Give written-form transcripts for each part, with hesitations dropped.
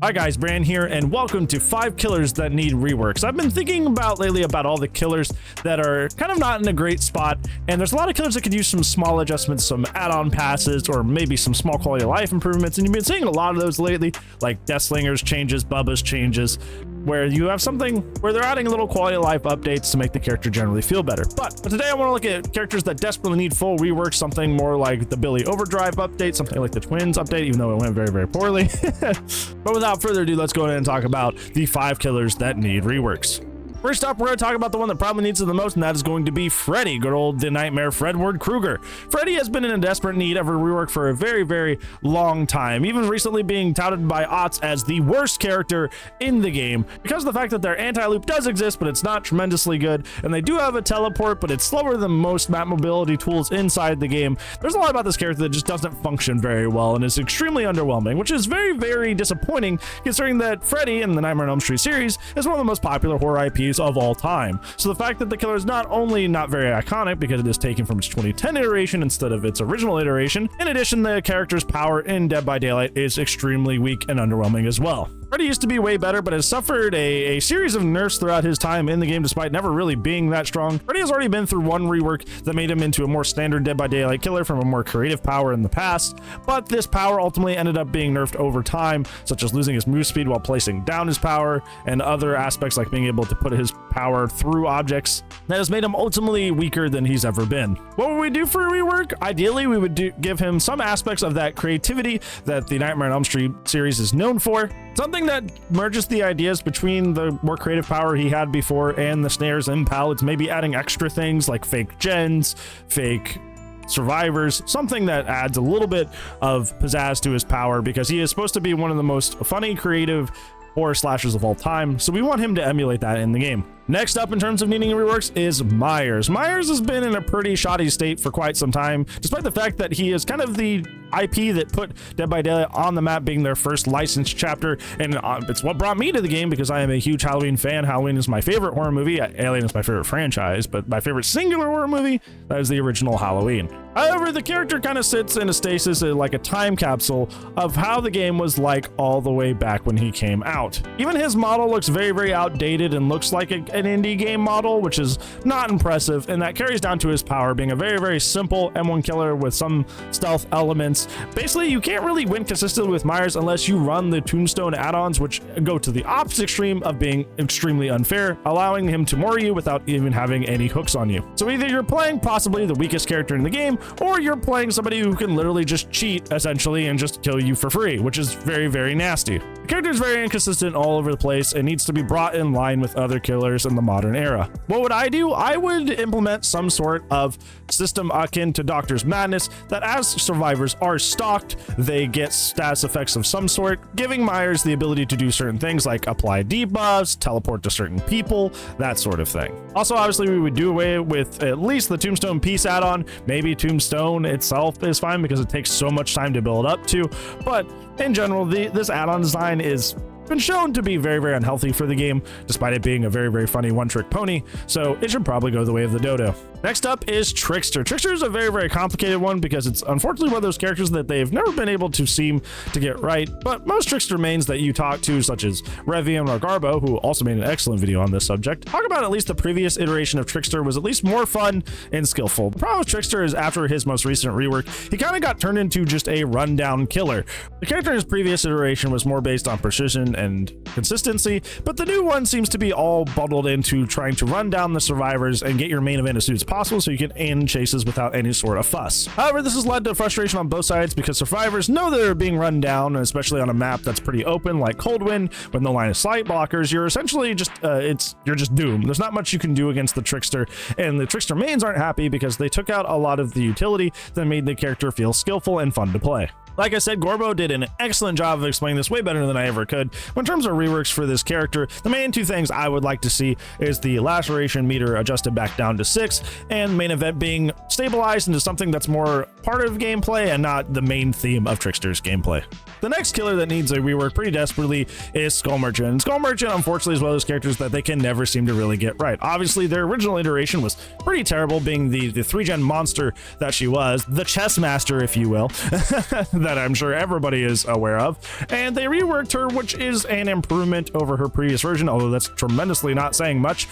Hi guys, Bran here, and welcome to 5 killers that need reworks. I've been thinking about lately about all the killers that are kind of not in a great spot, and there's a lot of killers that could use some small adjustments, some add-on passes, or maybe some small quality of life improvements, and you've been seeing a lot of those lately, like Deathslinger's changes, Bubba's changes, where you have something where they're adding little quality of life updates to make the character generally feel better. But today I want to look at characters that desperately need full rework, something more like the Billy Overdrive update, something like the Twins update, even though it went very, very poorly. But without further ado, let's go ahead and talk about the 5 killers that need reworks. First up, we're going to talk about the one that probably needs it the most, and that is going to be Freddy, good old the Nightmare Fredward Krueger. Freddy has been in a desperate need of a rework for a very, very long time, even recently being touted by ATTRIBUTION as the worst character in the game because of the fact that their anti-loop does exist, but it's not tremendously good, and they do have a teleport, but it's slower than most map mobility tools inside the game. There's a lot about this character that just doesn't function very well and is extremely underwhelming, which is very, very disappointing considering that Freddy in the Nightmare on Elm Street series is one of the most popular horror IPs of all time. So the fact that the killer is not only not very iconic because it is taken from its 2010 iteration instead of its original iteration, in addition, the character's power in Dead by Daylight is extremely weak and underwhelming as well. Freddy used to be way better, but has suffered a series of nerfs throughout his time in the game despite never really being that strong. Freddy has already been through one rework that made him into a more standard Dead by Daylight killer from a more creative power in the past, but this power ultimately ended up being nerfed over time, such as losing his move speed while placing down his power, and other aspects like being able to put his power through objects that has made him ultimately weaker than he's ever been. What would we do for a rework? Ideally, we would give him some aspects of that creativity that the Nightmare on Elm Street series is known for, something that merges the ideas between the more creative power he had before and the snares and pallets, maybe adding extra things like fake gens, fake survivors, something that adds a little bit of pizzazz to his power because he is supposed to be one of the most funny, creative horror slashers of all time, so we want him to emulate that in the game. Next up in terms of needing reworks is Myers. Myers has been in a pretty shoddy state for quite some time, despite the fact that he is kind of the IP that put Dead by Daylight on the map, being their first licensed chapter, and it's what brought me to the game because I am a huge Halloween fan. Halloween is my favorite horror movie. Alien is my favorite franchise, but my favorite singular horror movie, that is the original Halloween. However, the character kind of sits in a stasis, like a time capsule of how the game was like all the way back when he came out. Even his model looks very, very outdated and looks like an indie game model, which is not impressive, and that carries down to his power being a very, very simple M1 killer with some stealth elements. Basically, you can't really win consistently with Myers unless you run the Tombstone add-ons, which go to the opposite extreme of being extremely unfair, allowing him to moor you without even having any hooks on you. So either you're playing possibly the weakest character in the game, or you're playing somebody who can literally just cheat essentially and just kill you for free, which is very, very nasty. The character is very inconsistent all over the place and needs to be brought in line with other killers in the modern era. What would I do? I would implement some sort of system akin to Doctor's Madness that as survivors are stalked, they get status effects of some sort, giving Myers the ability to do certain things like apply debuffs, teleport to certain people, that sort of thing. Also, obviously, we would do away with at least the Tombstone Peace add-on. Maybe Tombstone itself is fine because it takes so much time to build up to, but in general, this add-on design is been shown to be very, very unhealthy for the game, despite it being a very, very funny one-trick pony, so it should probably go the way of the dodo. Next up is Trickster. Trickster is a very, very complicated one because it's unfortunately one of those characters that they've never been able to seem to get right, but most Trickster mains that you talk to, such as Revium or Gorbo, who also made an excellent video on this subject, talk about at least the previous iteration of Trickster was at least more fun and skillful. The problem with Trickster is after his most recent rework, he kind of got turned into just a rundown killer. The character in his previous iteration was more based on precision and consistency, but the new one seems to be all bundled into trying to run down the survivors and get your main event as soon as possible so you can end chases without any sort of fuss. However, this has led to frustration on both sides because survivors know they're being run down, especially on a map that's pretty open like Coldwind with no line of sight blockers. You're essentially just you're just doomed. There's not much you can do against the Trickster, and the Trickster mains aren't happy because they took out a lot of the utility that made the character feel skillful and fun to play. Like I said, Gorbo did an excellent job of explaining this way better than I ever could. But in terms of reworks for this character, the main two things I would like to see is the laceration meter adjusted back down to 6, and main event being stabilized into something that's more part of gameplay and not the main theme of Trickster's gameplay. The next killer that needs a rework pretty desperately is Skull Merchant. And Skull Merchant, unfortunately, is one of those characters that they can never seem to really get right. Obviously, their original iteration was pretty terrible, being the 3-gen monster that she was, the chess master, if you will, that I'm sure everybody is aware of. And they reworked her, which is an improvement over her previous version, although that's tremendously not saying much.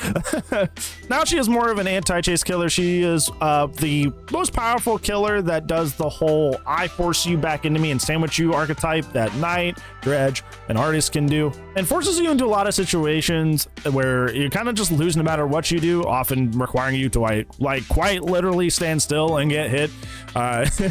Now she is more of an anti-chase killer. She is the most powerful killer that does the whole I force you back into me and sandwich you archetype that Knight, Dredge, and Artist can do, and forces you into a lot of situations where you kind of just lose no matter what you do, often requiring you to like quite literally stand still and get hit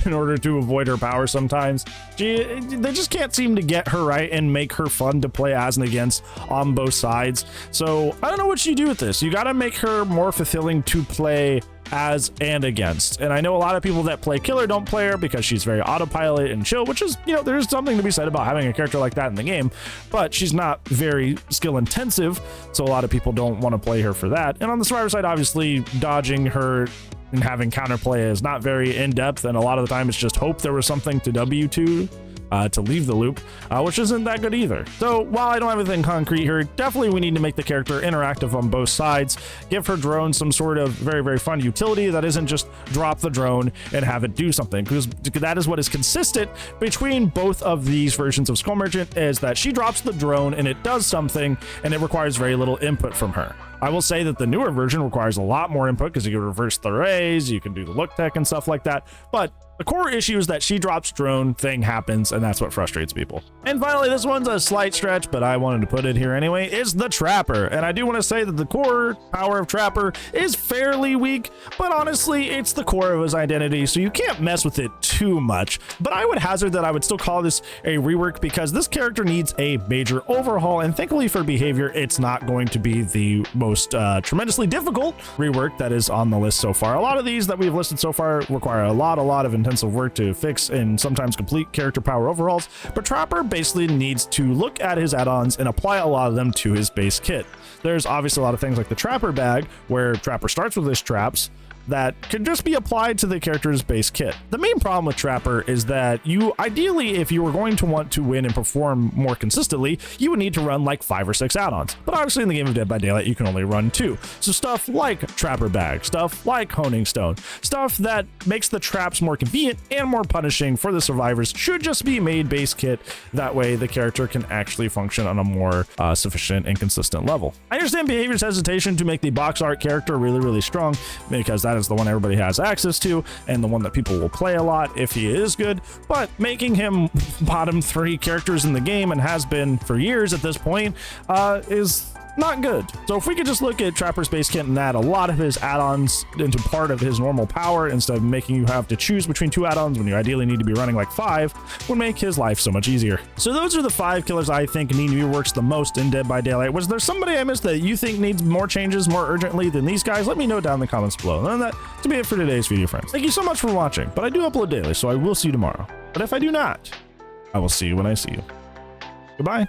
in order to avoid her power sometimes. They just can't seem to get her right and make her fun to play as and against on both sides. So I don't know what you do with this. You got to make her more fulfilling to play as and against. And I know a lot of people that play killer don't play her because she's very autopilot and chill, which is, you know, there's something to be said about having a character like that in the game, but she's not very skill intensive, so a lot of people don't want to play her for that. And on the survivor side, obviously dodging her and having counterplay is not very in-depth, and a lot of the time it's just hope there was something to W2 to leave the loop, which isn't that good either. So while I don't have anything concrete here, definitely we need to make the character interactive on both sides, give her drone some sort of very, very fun utility that isn't just drop the drone and have it do something, because that is what is consistent between both of these versions of Skull Merchant, is that she drops the drone and it does something, and it requires very little input from her. I will say that the newer version requires a lot more input because you can reverse the rays, you can do the look tech and stuff like that, but the core issue is that she drops drone, thing happens, and that's what frustrates people. And finally, this one's a slight stretch, but I wanted to put it here anyway, is the Trapper. And I do want to say that the core power of Trapper is fairly weak, but honestly, it's the core of his identity, so you can't mess with it too much. But I would hazard that I would still call this a rework because this character needs a major overhaul, and thankfully for behavior, it's not going to be the most tremendously difficult rework that is on the list so far. A lot of these that we've listed so far require a lot of intensive work to fix and sometimes complete character power overhauls, but Trapper basically needs to look at his add-ons and apply a lot of them to his base kit. There's obviously a lot of things like the Trapper bag, where Trapper starts with his traps, that could just be applied to the character's base kit. The main problem with Trapper is that you ideally, if you were going to want to win and perform more consistently, you would need to run like 5 or 6 add-ons. But obviously in the game of Dead by Daylight, you can only run 2. So stuff like Trapper Bag, stuff like Honing Stone, stuff that makes the traps more convenient and more punishing for the survivors should just be made base kit. That way the character can actually function on a more sufficient and consistent level. I understand behavior's hesitation to make the box art character really, really strong, because that is the one everybody has access to and the one that people will play a lot if he is good, but making him bottom 3 characters in the game, and has been for years at this point, is not good. So if we could just look at Trapper's base kit and add a lot of his add-ons into part of his normal power instead of making you have to choose between 2 add-ons when you ideally need to be running like 5, would make his life so much easier. So those are the 5 killers I think need reworks the most in Dead by Daylight. Was there somebody I missed that you think needs more changes more urgently than these guys? Let me know down in the comments below. And that to be it for today's video, friends. Thank you so much for watching, but I do upload daily, so I will see you tomorrow. But if I do not, I will see you when I see you. Goodbye.